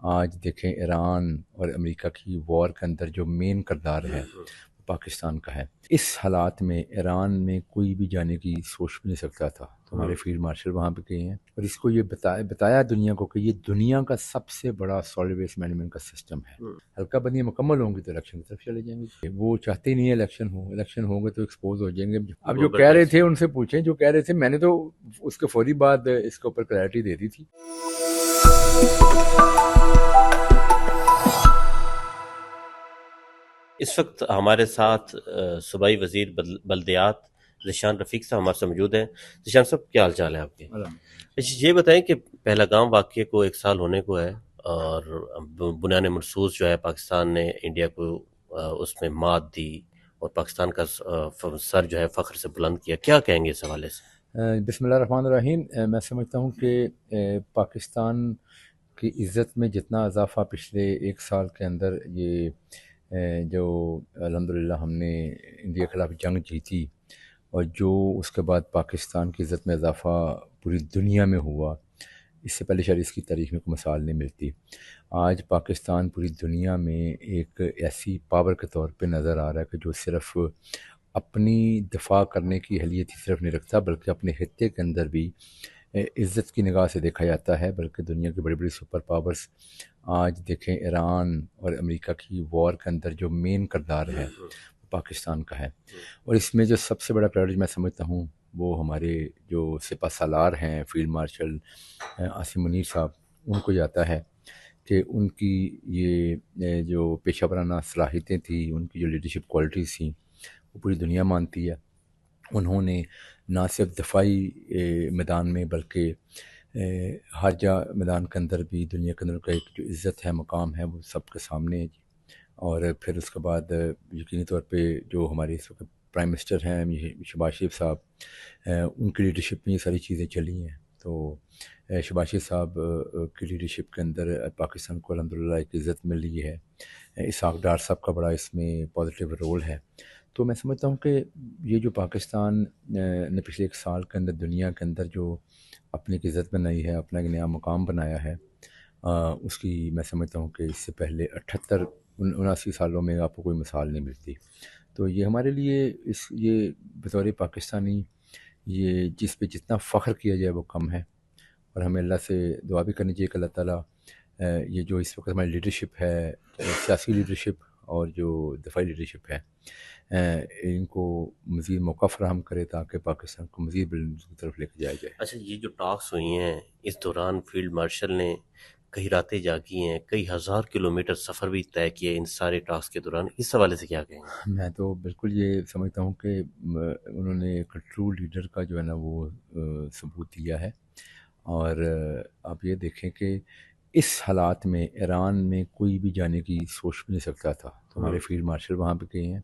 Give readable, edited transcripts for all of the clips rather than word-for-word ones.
آج دیکھیں ایران اور امریکہ کی وار کے اندر جو مین کردار ہے پاکستان کا ہے. اس حالات میں ایران میں کوئی بھی جانے کی سوچ بھی نہیں سکتا تھا. تو ہمارے فیلڈ مارشل وہاں پہ گئے ہیں اور اس کو یہ بتایا دنیا کو کہ یہ دنیا کا سب سے بڑا سالڈ ویسٹ مینجمنٹ کا سسٹم ہے. حلقہ بندیاں مکمل ہوں گی تو الیکشن کی طرف چلے جائیں گے. وہ چاہتے ہی نہیں ہے الیکشن ہوں گے تو ایکسپوز ہو جائیں گے. اب جو کہہ رہے تھے ان سے پوچھیں جو کہہ رہے تھے، میں نے تو اس کے فوری بعد اس کے اوپر کلیئرٹی دے دی تھی. اس وقت ہمارے ساتھ صوبائی وزیر بلدیات ذیشان رفیق صاحب ہمارے سے موجود ہیں. ذیشان صاحب کیا حال چال ہے آپ کے؟ یہ بتائیں کہ پہلگام واقعے کو 1 سال ہونے کو ہے اور بنیان مرصوص جو ہے پاکستان نے انڈیا کو اس میں مات دی اور پاکستان کا سر جو ہے فخر سے بلند کیا. کیا کہیں گے اس حوالے سے؟ بسم اللہ الرحمن الرحیم. میں سمجھتا ہوں کہ پاکستان کی عزت میں جتنا اضافہ پچھلے 1 سال کے اندر یہ جو الحمدللہ ہم نے انڈیا کے خلاف جنگ جیتی اور جو اس کے بعد پاکستان کی عزت میں اضافہ پوری دنیا میں ہوا، اس سے پہلے شاید اس کی تاریخ میں کوئی مثال نہیں ملتی. آج پاکستان پوری دنیا میں ایک ایسی پاور کے طور پہ نظر آ رہا ہے کہ جو صرف اپنی دفاع کرنے کی اہلیت ہی صرف نہیں رکھتا بلکہ اپنے خطے کے اندر بھی عزت کی نگاہ سے دیکھا جاتا ہے. بلکہ دنیا کی بڑی بڑی سپر پاورز آج دیکھیں ایران اور امریکہ کی وار کے اندر جو مین کردار ہے پاکستان کا ہے. اور اس میں جو سب سے بڑا پرائرٹی میں سمجھتا ہوں وہ ہمارے جو سپہ سالار ہیں فیلڈ مارشل عاصم منیر صاحب، ان کو جاتا ہے کہ ان کی یہ جو پیشہ ورانہ صلاحیتیں تھیں، ان کی جو لیڈرشپ کوالٹیز تھیں، وہ پوری دنیا مانتی ہے. انہوں نے نہ صرف دفاعی میدان میں بلکہ خارجہ میدان کے اندر بھی دنیا کے اندر کا ایک جو عزت ہے، مقام ہے، وہ سب کے سامنے ہے. اور پھر اس کے بعد یقینی طور پہ جو ہمارے اس وقت پرائم منسٹر ہیں شہباز شریف صاحب، ان کی لیڈرشپ میں یہ ساری چیزیں چلی ہیں. تو شہباز شریف صاحب کی لیڈرشپ کے اندر پاکستان کو الحمدللہ ایک عزت مل رہی ہے. اسحاق ڈار صاحب کا بڑا اس میں پازیٹیو رول ہے. تو میں سمجھتا ہوں کہ یہ جو پاکستان نے پچھلے 1 سال کے اندر دنیا کے اندر جو اپنی ایک عزت بنائی ہے، اپنا ایک نیا مقام بنایا ہے، اس کی میں سمجھتا ہوں کہ اس سے پہلے 78-79 سالوں میں آپ کو کوئی مثال نہیں ملتی. تو یہ ہمارے لیے یہ بطور پاکستانی یہ جس پہ جتنا فخر کیا جائے وہ کم ہے. اور ہمیں اللہ سے دعا بھی کرنی چاہیے کہ اللہ تعالیٰ یہ جو اس وقت ہماری لیڈرشپ ہے، سیاسی لیڈرشپ اور جو دفاعی لیڈرشپ ہے، ان کو مزید موقع فراہم کرے تاکہ پاکستان کو مزید بلندی کی طرف لے کے جایا جائے. اچھا، یہ جو ٹاکس ہوئی ہیں اس دوران فیلڈ مارشل نے کئی راتیں جاگی ہیں، کئی ہزار کلومیٹر سفر بھی طے کیے ان سارے ٹاکس کے دوران. اس حوالے سے کیا کہیں گے؟ میں تو بالکل یہ سمجھتا ہوں کہ انہوں نے ایک ٹرو لیڈر کا جو ہے نا وہ ثبوت دیا ہے. اور آپ یہ دیکھیں کہ اس حالات میں ایران میں کوئی بھی جانے کی سوچ بھی نہیں سکتا تھا. تو ہمارے فیلڈ مارشل وہاں پہ گئے ہیں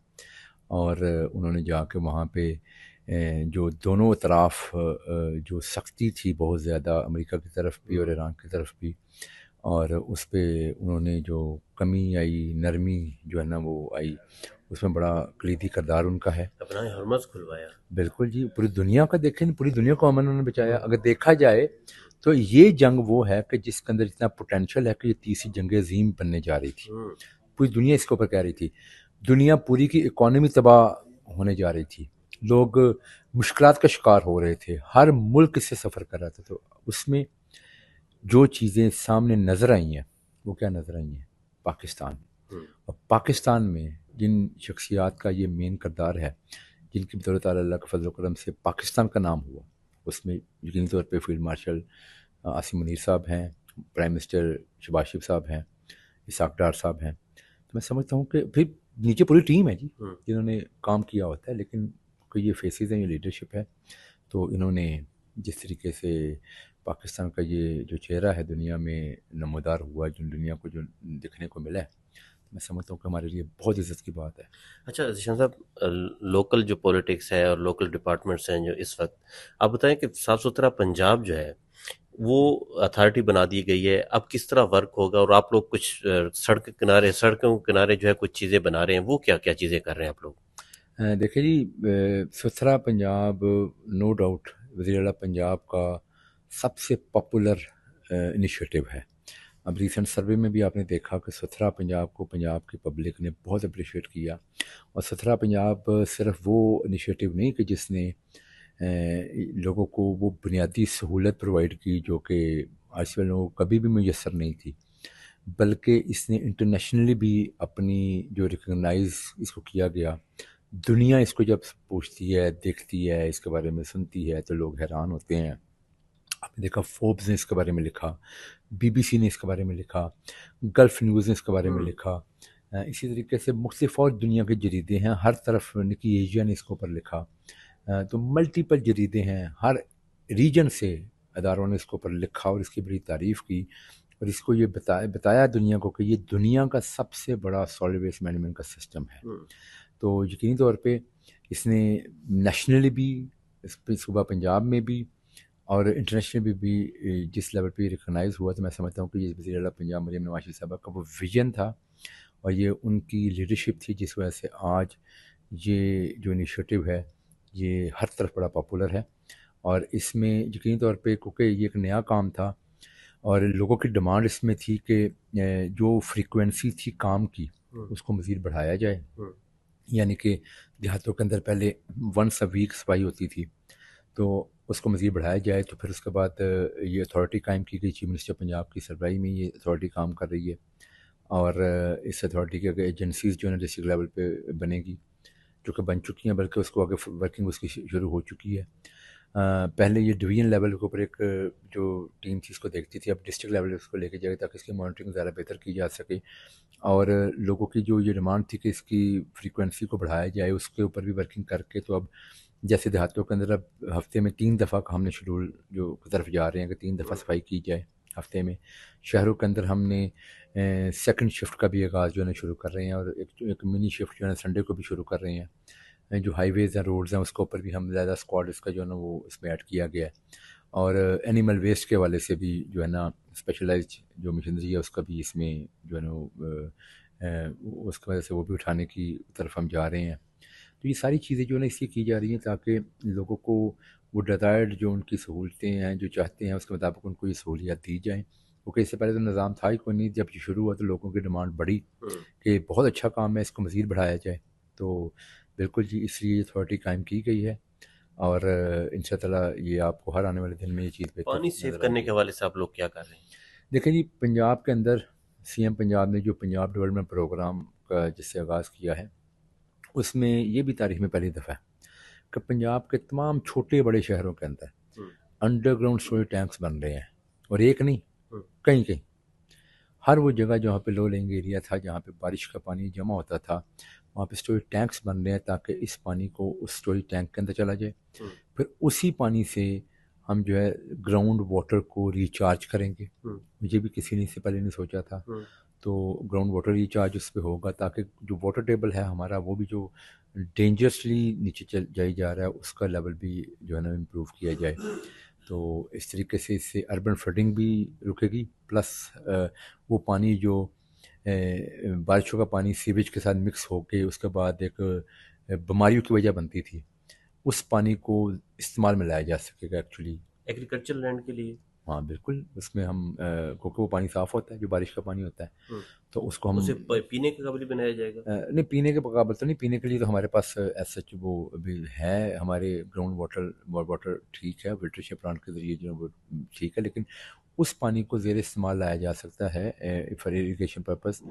اور انہوں نے جا کے وہاں پہ جو دونوں اطراف جو سختی تھی بہت زیادہ امریکہ کی طرف بھی اور ایران کی طرف بھی، اور اس پہ انہوں نے جو کمی آئی، نرمی جو ہے نا وہ آئی، اس میں بڑا کلیدی کردار ان کا ہے. اپنا ہرمز کھلوایا. بالکل جی، پوری دنیا کا دیکھیں، پوری دنیا کو امن انہوں نے بچایا. اگر دیکھا جائے تو یہ جنگ وہ ہے کہ جس کے اندر اتنا پوٹینشیل ہے کہ یہ تیسری جنگ عظیم بننے جا رہی تھی. پوری دنیا اس کے اوپر کہہ رہی تھی. دنیا پوری کی اکانومی تباہ ہونے جا رہی تھی، لوگ مشکلات کا شکار ہو رہے تھے، ہر ملک اس سے سفر کر رہا تھا. تو اس میں جو چیزیں سامنے نظر آئی ہیں وہ کیا نظر آئی ہیں؟ پاکستان. اور پاکستان میں جن شخصیات کا یہ مین کردار ہے، جن کی بدولت اللہ کے فضل و کرم سے پاکستان کا نام ہوا، اس میں یقینی طور پہ فیلڈ مارشل عاصم منیر صاحب ہیں، پرائم منسٹر شہباز شریف صاحب ہیں، اسحاق ڈار صاحب ہیں. تو میں سمجھتا ہوں کہ پھر نیچے پوری ٹیم ہے جی جنہوں نے کام کیا ہوتا ہے، لیکن یہ فیسز ہیں، یہ لیڈرشپ ہے. تو انہوں نے جس طریقے سے پاکستان کا یہ جو چہرہ ہے دنیا میں نمودار ہوا، جو دنیا کو جو دیکھنے کو ملا ہے، میں سمجھتا ہوں کہ ہمارے لیے بہت عزت کی بات ہے. اچھا ذیشان صاحب، لوکل جو پولیٹکس ہے اور لوکل ڈپارٹمنٹس ہیں جو اس وقت، آپ بتائیں کہ صاف ستھرا پنجاب جو ہے وہ اتھارٹی بنا دی گئی ہے، اب کس طرح ورک ہوگا؟ اور آپ لوگ کچھ سڑکوں کنارے جو ہے کچھ چیزیں بنا رہے ہیں، وہ کیا کیا چیزیں کر رہے ہیں آپ لوگ؟ دیکھیں جی، ستھرا پنجاب نو ڈاؤٹ وزیر اعلیٰ پنجاب کا سب سے پاپولر انیشیٹو ہے. اب ریسنٹ سروے میں بھی آپ نے دیکھا کہ ستھرا پنجاب کو پنجاب کی پبلک نے بہت اپریشیٹ کیا، اور ستھرا پنجاب صرف وہ انیشیٹو نہیں کہ جس نے لوگوں کو وہ بنیادی سہولت پرووائڈ کی جو کہ آج کل لوگوں کو کبھی بھی میسر نہیں تھی، بلکہ اس نے انٹرنیشنلی بھی اپنی جو ریکگنائز اس کو کیا گیا، دنیا اس کو جب پوچھتی ہے، دیکھتی ہے، اس کے بارے میں سنتی ہے تو لوگ حیران ہوتے ہیں۔ آپ نے دیکھا فوربس نے اس کے بارے میں لکھا، بی بی سی نے اس کے بارے میں لکھا، گلف نیوز نے اس کے بارے میں لکھا، اسی طریقے سے مختلف اور دنیا کے جریدے ہیں، ہر طرف نکی ایشیا نے اس کے اوپر لکھا، تو ملٹیپل جریدے ہیں، ہر ریجن سے اداروں نے اس کے اوپر لکھا اور اس کی بڑی تعریف کی، اور اس کو یہ بتایا دنیا کو کہ یہ دنیا کا سب سے بڑا سالid ویسٹ مینجمنٹ کا سسٹم ہے۔ تو یقینی طور پہ اس نے نیشنلی بھی، صوبہ پنجاب میں بھی اور انٹرنیشنل بھی جس لیول پہ ریکگنائز ہوا، تو میں سمجھتا ہوں کہ یہ وزیر اعلیٰ پنجاب مریم نواز شریف صاحبہ کا وہ ویژن تھا اور یہ ان کی لیڈرشپ تھی جس وجہ سے آج یہ جو انیشیٹو ہے یہ ہر طرف بڑا پاپولر ہے، اور اس میں یقینی طور پہ کیونکہ یہ ایک نیا کام تھا اور لوگوں کی ڈیمانڈ اس میں تھی کہ جو فریکوینسی تھی کام کی اس کو مزید بڑھایا جائے، یعنی کہ دیہاتوں کے اندر پہلے ونس اے ویک صفائی ہوتی تھی، تو اس کو مزید بڑھایا جائے، تو پھر اس کے بعد یہ اتھارٹی قائم کی گئی، چیف منسٹر پنجاب کی سربراہی میں یہ اتھارٹی کام کر رہی ہے، اور اس اتھارٹی کے ایجنسیز جو ہیں ڈسٹرکٹ لیول پہ بنے گی، جو کہ بن چکی ہیں، بلکہ اس کو آگے ورکنگ اس کی شروع ہو چکی ہے۔ پہلے یہ ڈویژن لیول کے اوپر ایک جو ٹیم تھی اس کو دیکھتی تھی، اب ڈسٹرکٹ لیول اس کو لے کے جائے تاکہ اس کی مانیٹرنگ زیادہ بہتر کی جا سکے، اور لوگوں کی جو یہ ڈیمانڈ تھی کہ اس کی فریکوینسی کو بڑھایا جائے اس کے اوپر بھی ورکنگ کر کے، تو اب جیسے دیہاتوں کے اندر اب ہفتے میں 3 دفعہ کا ہم نے شیڈول جو طرف جا رہے ہیں کہ 3 دفعہ صفائی کی جائے ہفتے میں، شہروں کے اندر ہم نے سیکنڈ شفٹ کا بھی آغاز جو ہے نا شروع کر رہے ہیں، اور ایک منی شفٹ جو ہے نا سنڈے کو بھی شروع کر رہے ہیں، جو ہائی ویز ہیں، روڈز ہیں، اس کے اوپر بھی ہم زیادہ اسکواڈ اس کا جو ہے نا وہ اس میں ایڈ کیا گیا ہے، اور اینیمل ویسٹ کے حوالے سے بھی جو ہے نا اسپیشلائزڈ جو مشینری ہے اس کا بھی اس میں جو ہے نا اس کی وجہ سے وہ بھی اٹھانے کی طرف ہم جا رہے ہیں۔ تو یہ ساری چیزیں جو ہے نا اس لیے کی جا رہی ہیں تاکہ لوگوں کو وہ ڈیزائرڈ جو ان کی سہولتیں ہیں جو چاہتے ہیں اس کے مطابق ان کو یہ سہولیات دی جائیں، کیونکہ اس سے پہلے تو نظام تھا ہی کوئی نہیں، جب یہ شروع ہوا تو لوگوں کی ڈیمانڈ بڑھی کہ بہت اچھا کام ہے، اس کو مزید بڑھایا جائے، تو بالکل جی اس لیے یہ اتھارٹی قائم کی گئی ہے، اور ان شاء اللہ یہ آپ کو ہر آنے والے دن میں یہ چیز بہتر پانی سیو نظر آئے کرنے گی۔ کے حوالے سے آپ لوگ کیا کر رہے ہیں؟ دیکھیں جی، پنجاب کے اندر سی ایم پنجاب نے جو پنجاب ڈیولپمنٹ پروگرام کا جس سے آغاز کیا ہے، اس میں یہ بھی تاریخ میں پہلی دفعہ ہے کہ پنجاب کے تمام چھوٹے بڑے شہروں کے اندر انڈر گراؤنڈ اسٹوریج ٹینکس بن رہے ہیں، اور ایک نہیں، کہیں کہیں ہر وہ جگہ جہاں پہ لو لینگ ایریا تھا، جہاں پہ بارش کا پانی جمع ہوتا تھا، وہاں پہ اسٹوریج ٹینکس بن رہے ہیں تاکہ اس پانی کو اس اسٹوریج ٹینک کے اندر چلا جائے، پھر اسی پانی سے ہم جو ہے گراؤنڈ واٹر کو ریچارج کریں گے، مجھے بھی کسی نے اس سے پہلے نہیں سوچا تھا، تو گراؤنڈ واٹر ریچارج اس پہ ہوگا تاکہ جو واٹر ٹیبل ہے ہمارا وہ بھی جو ڈینجرسلی نیچے چل جائی جا رہا ہے اس کا لیول بھی جو ہے نا امپروو کیا جائے، تو اس طریقے سے اس سے اربن فلڈنگ بھی رکے گی، پلس وہ پانی جو بارشوں کا پانی سیویج کے ساتھ مکس ہو کے اس کے بعد ایک بیماریوں کی وجہ بنتی تھی، اس پانی کو استعمال میں لایا جا سکے گا ایکچولی ایگریکلچر لینڈ کے لیے؟ ہاں بالکل، اس میں ہم کیونکہ وہ پانی صاف ہوتا ہے جو بارش کا پانی ہوتا ہے، تو اس کو ہم اسے پینے کے قابل بنایا جائے گا؟ نہیں، پینے کے مقابل تو نہیں، پینے کے لیے تو ہمارے پاس ایز سچ وہ بھی ہے، ہمارے گراؤنڈ واٹر ٹھیک ہے، فلٹریشن پلانٹ کے ذریعے جو ہے وہ ٹھیک ہے، لیکن اس پانی کو زیر استعمال لایا جا سکتا ہے فار اریگیشن پرپز،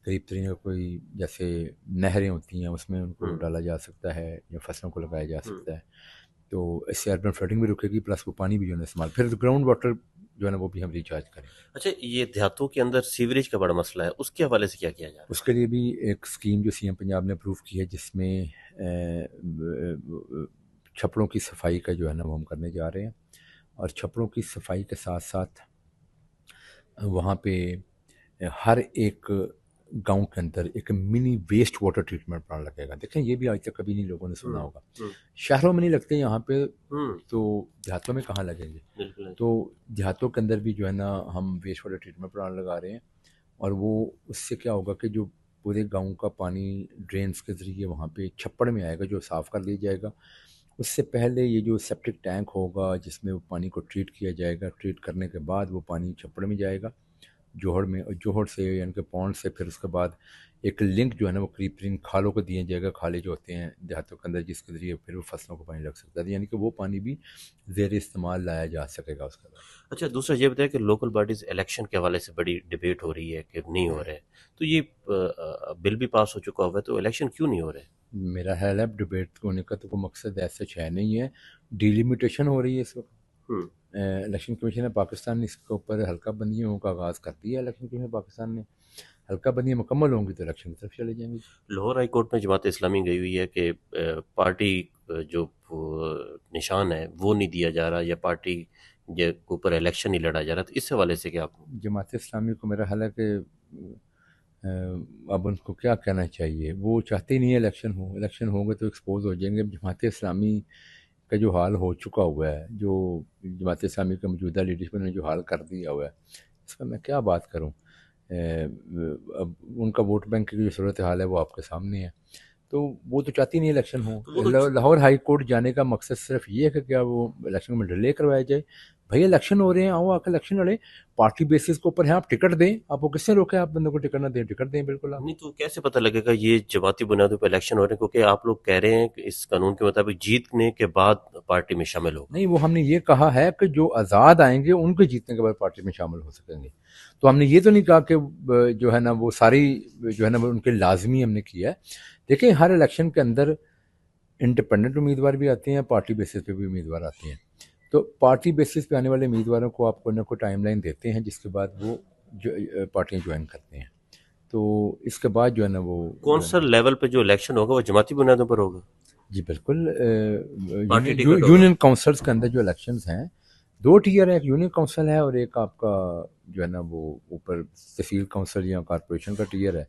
قریب ترین کوئی جیسے نہریں ہوتی ہیں اس میں ان کو ڈالا جا سکتا ہے یا فصلوں کو لگایا جا سکتا ہے، تو اس سے اربن فلڈنگ بھی رکے گی، پلس وہ پانی بھی جو ہے نا استعمال، پھر گراؤنڈ واٹر جو ہے نا وہ بھی ہم ریچارج کریں۔ اچھا، یہ دیہاتوں کے اندر سیوریج کا بڑا مسئلہ ہے، اس کے حوالے سے کیا کیا جا رہا اس کے لیے بھی ایک اسکیم جو سی ایم پنجاب نے اپروو کی ہے جس میں چھپڑوں کی صفائی کا جو ہے نا وہ ہم کرنے جا رہے ہیں، اور چھپڑوں کی صفائی کے ساتھ ساتھ وہاں پہ ہر ایک گاؤں کے اندر ایک منی ویسٹ واٹر ٹریٹمنٹ پلانٹ لگے گا۔ دیکھیں یہ بھی آج تک کبھی نہیں لوگوں نے سنا ہوگا، شہروں میں نہیں لگتے یہاں پہ، تو دیہاتوں میں کہاں لگیں گے؟ بالکل۔ تو دیہاتوں کے اندر بھی جو ہے نا ہم ویسٹ واٹر ٹریٹمنٹ پلانٹ لگا رہے ہیں، اور وہ اس سے کیا ہوگا کہ جو پورے گاؤں کا پانی ڈرینز کے ذریعے وہاں پہ چھپڑ میں آئے گا جو صاف کر لیا جائے گا، اس سے پہلے یہ جو سیپٹک ٹینک ہوگا جس میں وہ پانی کو ٹریٹ کیا جائے گا، ٹریٹ کرنے کے بعد وہ پانی چھپڑ میں جائے گا، جوہر میں، اور جوہر سے یعنی کہ پونڈ سے پھر اس کے بعد ایک لنک جو ہے نا وہ قریب ترین کھالوں کو دیا جائے گا، کھالے جو ہوتے ہیں دیہاتوں کے اندر جس کے ذریعے پھر وہ فصلوں کو پانی لگ سکتا ہے، یعنی کہ وہ پانی بھی زیر استعمال لایا جا سکے گا اس کے بعد۔ اچھا دوسرا یہ بتائیں کہ لوکل باڈیز الیکشن کے حوالے سے بڑی ڈبیٹ ہو رہی ہے کہ نہیں ہو رہے، تو یہ بل بھی پاس ہو چکا ہوا ہے، تو الیکشن کیوں نہیں ہو رہے؟ میرا خیال ہے ڈبیٹ ہونے کا تو کوئی مقصد ایسا ہے نہیں ہے، ڈیلیمیٹیشن ہو رہی ہے اس وقت۔ الیکشن کمیشن پاکستان نے اس کے اوپر حلقہ بندیوں کا آغاز کر دیا ہے، الیکشن کمیشن پاکستان نے، حلقہ بندیاں مکمل ہوں گی تو الیکشن کی طرف چلے جائیں گے۔ لاہور ہائی کورٹ میں جماعت اسلامی گئی ہوئی ہے کہ پارٹی جو نشان ہے وہ نہیں دیا جا رہا، یا پارٹی کے اوپر الیکشن نہیں لڑا جا رہا، تو اس حوالے سے کیا آپ؟ جماعت اسلامی کو میرا خیال ہے کہ اب ان کو کیا کہنا چاہیے، وہ چاہتے ہی نہیں ہے الیکشن ہو، الیکشن ہوں گے تو ایکسپوز ہو جائیں گے۔ جماعت اسلامی کا جو حال ہو چکا ہوا ہے، جو جماعت اسلامی کا موجودہ لیڈرشپ نے جو حال کر دیا ہوا ہے، اس میں کیا بات کروں۔ اب ان کا ووٹ بینک کی جو صورت حال ہے وہ آپ کے سامنے ہے، تو وہ تو چاہتی نہیں الیکشن ہو۔ لاہور ہائی کورٹ جانے کا مقصد صرف یہ ہے کہ کیا وہ الیکشن میں ڈیلے کروایا جائے۔ بھائی الیکشن ہو رہے ہیں، آؤ آ کے الیکشن لڑیں، پارٹی بیسس کے اوپر ہیں، آپ ٹکٹ دیں، آپ کو کس سے روکیں آپ بندوں کو ٹکٹ نہ دیں؟ ٹکٹ دیں بالکل آپ۔ نہیں تو کیسے پتہ لگے گا یہ جماعتی بنیادوں پہ الیکشن ہو رہے ہیں؟ کیونکہ آپ لوگ کہہ رہے ہیں کہ اس قانون کے مطابق جیتنے کے بعد پارٹی میں شامل ہوگا۔ نہیں، وہ ہم نے یہ کہا ہے کہ جو آزاد آئیں گے ان کے جیتنے کے بعد پارٹی میں شامل ہو سکیں گے، تو ہم نے یہ تو نہیں کہا کہ جو ہے نا وہ ساری جو ہے نا وہ ان کے لازمی ہم نے کیا ہے۔ دیکھیں ہر الیکشن کے اندر انڈیپینڈنٹ امیدوار بھی آتے ہیں، پارٹی بیسس پہ بھی امیدوار آتے ہیں، تو پارٹی بیسس پہ آنے والے امیدواروں کو آپ کو نہ کوئی ٹائم لائن دیتے ہیں جس کے بعد وہ پارٹیاں جوائن کرتے ہیں، تو اس کے بعد جو ہے نا وہ کون سا لیول پہ جو الیکشن ہوگا وہ جماعتی بنیادوں پر ہوگا؟ جی بالکل، پارٹی ٹکٹ ہوگا؟ یونین کونسلز کے اندر جو الیکشنز ہیں دو ٹیئر ہے، ایک یونین کونسل ہے اور ایک آپ کا جو ہے نا وہ اوپر تحصیل کونسل یا کارپوریشن کا ٹیئر ہے،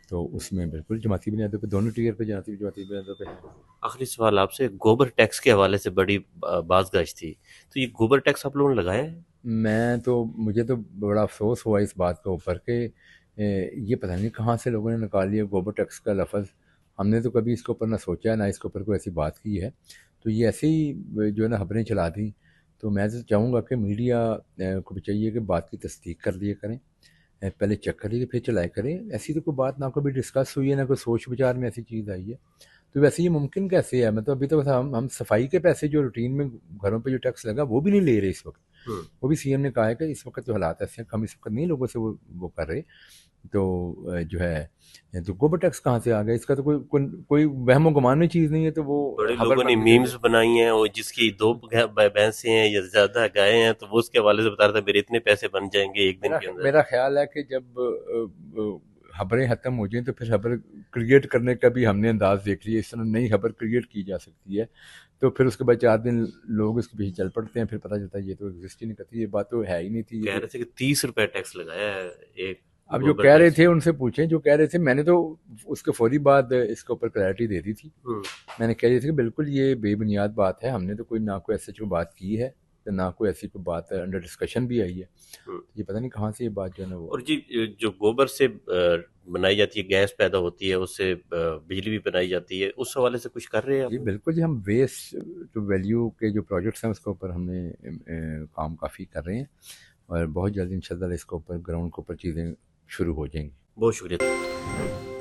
تو اس میں بالکل جماعتی بنیادوں پہ دونوں ٹیئر پہ جماعتی بنیادوں پہ ہے۔ آخری سوال آپ سے، گوبر ٹیکس کے حوالے سے بڑی باز گاش تھی، تو یہ گوبر ٹیکس آپ لوگوں نے لگایا ہے؟ مجھے تو بڑا افسوس ہوا اس بات کے اوپر کہ یہ پتہ نہیں کہاں سے لوگوں نے نکال لیا گوبر ٹیکس کا لفظ، ہم نے تو کبھی اس کے اوپر نہ سوچا ہے نہ اس کے اوپر کوئی ایسی بات کی ہے، تو یہ ایسے ہی جو ہے نا خبریں چلا دیں، تو میں تو چاہوں گا کہ میڈیا کو بھی چاہیے کہ بات کی تصدیق کر لیا کریں، پہلے چیک کر لیے پھر چلائے کریں، ایسی تو کوئی بات نہ کبھی ڈسکس ہوئی ہے نہ کوئی سوچ وچار میں ایسی چیز آئی ہے، تو ویسے یہ ممکن کیسے ہے؟ مطلب ابھی تو ہم صفائی کے پیسے جو روٹین میں گھروں پہ جو ٹیکس لگا وہ بھی نہیں لے رہے اس وقت، وہ بھی سی ایم نے کہا ہے کہ اس وقت جو حالات ایسے ہیں ہم اس وقت نہیں لوگوں سے وہ کر رہے، تو جو ہے تو گوبر ٹیکس کہاں سے آ گیا؟ اس کا تو کوئی وہم و گمان میں چیز نہیں ہے، تو وہ بڑے لوگوں نے میمز بنائی ہیں، اور جس کی 2 بھینسیں ہیں یا زیادہ گائے ہیں تو وہ اس کے حوالے سے بتا رہا تھا میرے اتنے پیسے بن جائیں گے ایک دن کے اندر۔ میرا خیال ہے کہ جب خبریں ختم ہو جائیں تو پھر خبر کریٹ کرنے کا بھی ہم نے انداز دیکھ لیا، اس طرح نئی خبر کریٹ کی جا سکتی ہے، تو پھر اس کے بعد 4 دن لوگ اس کے پیچھے چل پڑتے ہیں، پھر پتہ چلتا ہے یہ تو ایگزسٹ ہی نہیں کرتی، یہ بات تو ہے ہی نہیں تھی۔ کہہ رہے تھے کہ 30 روپے ٹیکس لگایا ہے ایک، اب جو کہہ رہے تھے ان سے پوچھیں، جو کہہ رہے تھے، میں نے تو اس کے فوری بعد اس کے اوپر کلیئرٹی دے دی تھی، میں نے کہہ دی تھی کہ بالکل یہ بے بنیاد بات ہے، ہم نے تو کوئی نہ کوئی ایسے جو بات کی ہے نہ کوئی ایسی کوئی بات انڈر ڈسکشن بھی آئی ہے، یہ پتہ نہیں کہاں سے یہ بات جو ہے نا وہ۔ اور جی جو گوبر سے بنائی جاتی ہے، گیس پیدا ہوتی ہے، اس سے بجلی بھی بنائی جاتی ہے، اس حوالے سے کچھ کر رہے ہیں آپ؟ جی بالکل جی، ہم ویسٹ ٹو ویلیو کے جو پروجیکٹس ہیں اس کے اوپر ہم نے کام کافی کر رہے ہیں، اور بہت جلدی انشاءاللہ اس کے اوپر گراؤنڈ کے اوپر چیزیں شروع ہو جائیں گی۔ بہت شکریہ۔